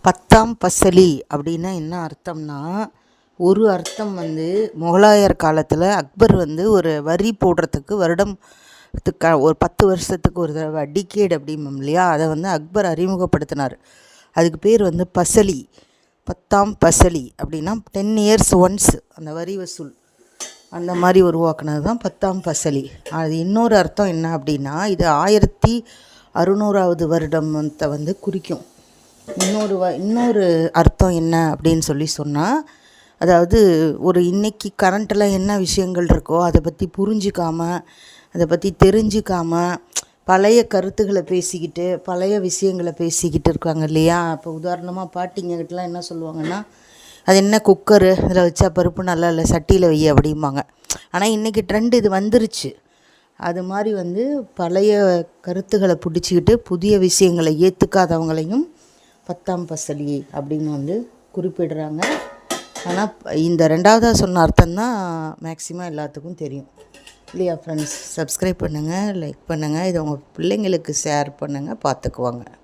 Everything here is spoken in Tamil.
பத்தாம் பசலி அப்படின்னா என்ன அர்த்தம்னா, ஒரு அர்த்தம் முகலாயர் காலத்தில் அக்பர் ஒரு வரி போடுறதுக்கு ஒரு 10 வருஷத்துக்கு ஒரு தடவை டிகேட் அப்படிம்போம் இல்லையா, அதை அக்பர் அறிமுகப்படுத்தினார். அதுக்கு பேர் பசலி. பத்தாம் பசலி அப்படின்னா 10 இயர்ஸ் ஒன்ஸ் அந்த வரி வசூல் அந்த மாதிரி உருவாக்குனது தான் பத்தாம் பசலி. அது இன்னொரு அர்த்தம் என்ன அப்படின்னா, இது 1600வது வருடத்தை குறிக்கும். இன்னொரு அர்த்தம் என்ன அப்படின்னு சொன்னால், அதாவது ஒரு இன்றைக்கி கரண்ட்டில் என்ன விஷயங்கள் இருக்கோ அதை பற்றி புரிஞ்சிக்காமல், அதை பற்றி தெரிஞ்சிக்காமல் பழைய கருத்துக்களை பேசிக்கிட்டு பழைய விஷயங்களை பேசிக்கிட்டு இருக்காங்க இல்லையா. இப்போ உதாரணமாக பாட்டிங்கக்கிட்டலாம் என்ன சொல்லுவாங்கன்னா, அது என்ன குக்கரு, அதில் வச்சா பருப்பு நல்லா இல்லை, சட்டியில் வை அப்படிம்பாங்க. ஆனால் இன்றைக்கி ட்ரெண்ட் இது வந்துருச்சு. அது மாதிரி பழைய கருத்துக்களை பிடிச்சிக்கிட்டு புதிய விஷயங்களை ஏற்றுக்காதவங்களையும் பத்தாம் பசலி அப்படின்னு குறிப்பிடுறாங்க. ஆனால் இந்த ரெண்டாவதாக சொன்ன அர்த்தம்தான் மேக்ஸிமம் எல்லாத்துக்கும் தெரியும் இல்லையா ஃப்ரெண்ட்ஸ். சப்ஸ்கிரைப் பண்ணுங்கள், லைக் பண்ணுங்கள், இதை உங்கள் பிள்ளைங்களுக்கு ஷேர் பண்ணுங்கள், பார்த்துக்குவாங்க.